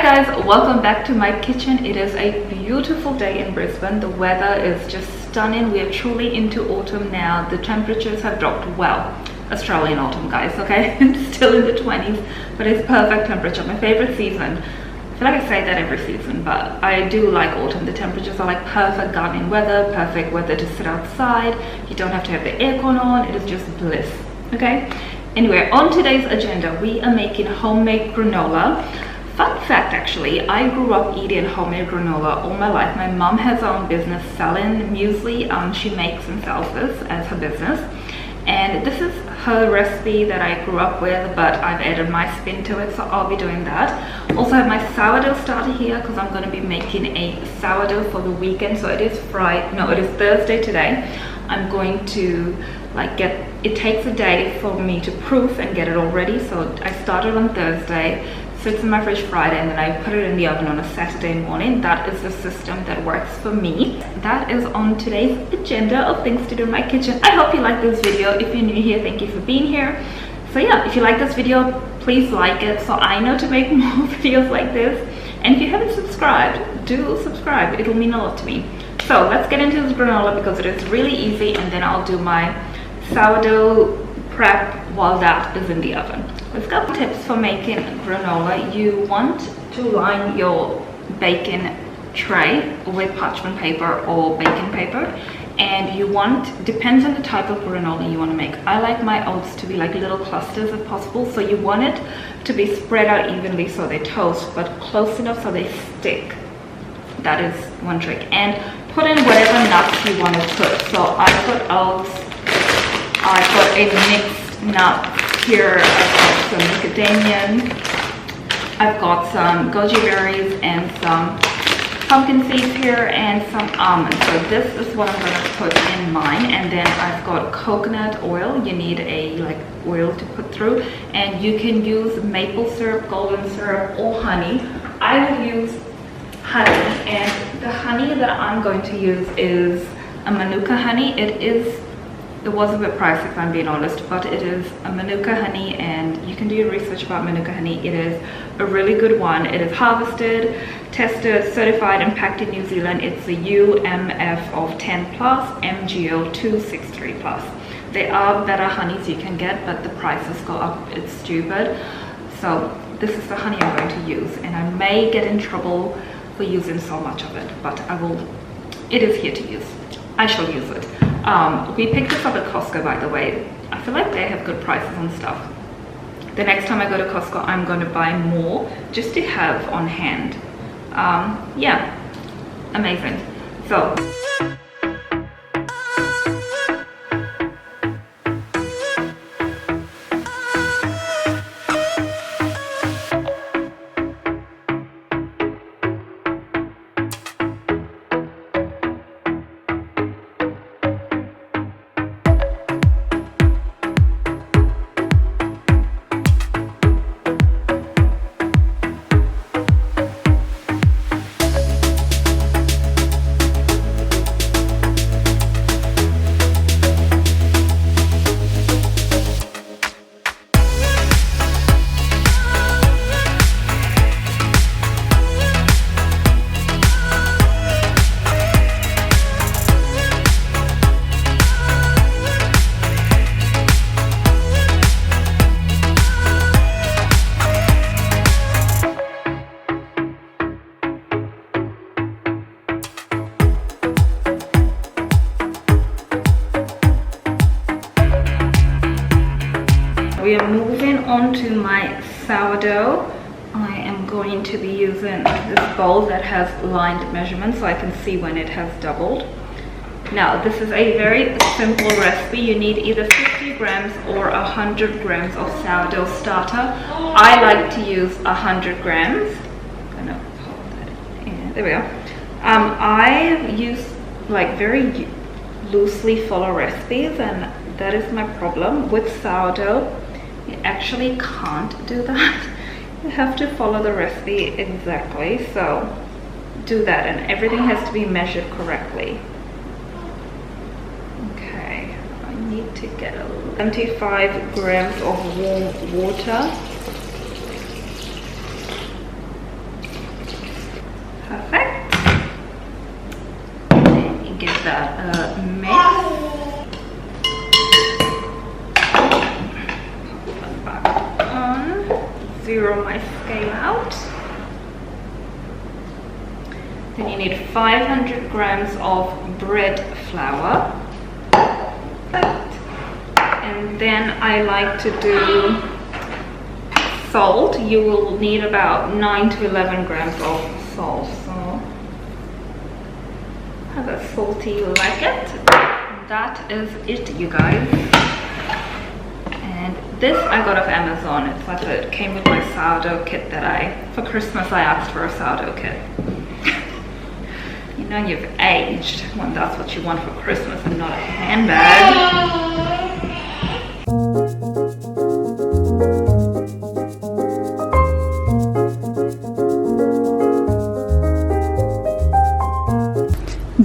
guys, welcome back to my kitchen. It is a beautiful day in Brisbane. The weather is just stunning. We are truly into autumn now. The temperatures have dropped well. Australian autumn, guys, okay? It's still in the 20s, but it's perfect temperature. My favorite season. I feel like I say that every season, but I do like autumn. The temperatures are like perfect gardening weather, perfect weather to sit outside. You don't have to have the aircon on. It is just bliss, okay? Anyway, on today's agenda, we are making homemade granola. Fun fact, actually, I grew up eating homemade granola all my life. My mom has her own business selling muesli. She makes and sells this as her business. And this is her recipe that I grew up with, but I've added my spin to it, so I'll be doing that. Also have my sourdough starter here because I'm going to be making a sourdough for the weekend. So it is Thursday today. I'm going to it takes a day for me to proof and get it all ready. So I started on Thursday, sits in my fridge Friday, and then I put it in the oven on a Saturday morning. That is the system that works for me. That is on today's agenda of things to do in my kitchen. I hope you like this video. If you're new here, thank you for being here. So yeah, if you like this video, please like it so I know to make more videos like this. And if you haven't subscribed, do subscribe. It'll mean a lot to me. So let's get into this granola because it is really easy, and then I'll do my sourdough prep while that is in the oven. Let's go. Tips for making granola. You want to line your baking tray with parchment paper or baking paper, and you want, depends on the type of granola you want to make. I like my oats to be like little clusters if possible, so you want it to be spread out evenly so they toast, but close enough so they stick. That is one trick. And put in whatever nuts you want to put. So I put oats, I put a mixed nut here. I've got some macadamia, I've got some goji berries and some pumpkin seeds here and some almonds. So this is what I'm going to put in mine. And then I've got coconut oil. You need a oil to put through, and you can use maple syrup, golden syrup, or honey. I would use honey, and the honey that I'm going to use is a manuka honey. It was a bit pricey if I'm being honest, but it is a manuka honey, and you can do your research about manuka honey. It is a really good one. It is harvested, tested, certified, and packed in New Zealand. It's a UMF of 10 plus, MGO 263 plus. There are better honeys you can get, but the prices go up. It's stupid. So this is the honey I'm going to use, and I may get in trouble for using so much of it, but it is here to use. I shall use it. We picked this up at Costco, by the way. I feel like they have good prices on stuff. The next time I go to Costco, I'm going to buy more just to have on hand. Yeah, amazing. So we are moving on to my sourdough. I am going to be using this bowl that has lined measurements so I can see when it has doubled. Now this is a very simple recipe. You need either 50 grams or 100 grams of sourdough starter. I like to use 100 grams. I'm gonna hold that in. There we go. I use very loosely follow recipes, and that is my problem with sourdough. You actually can't do that. You have to follow the recipe exactly. So do that, and everything has to be measured correctly. Okay, I need to get 75 grams of warm water. Perfect. And you give that a mix. Put that back on. Zero my scale out. Then you need 500 grams of bread flour. And then I like to do salt. You will need about 9 to 11 grams of salt. So how salty you like it. That is it, you guys. And this I got off Amazon. It's like it came with my sourdough kit that for Christmas I asked for a sourdough kit. You know you've aged when that's what you want for Christmas and not a handbag.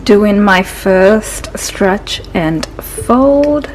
Doing my first stretch and fold.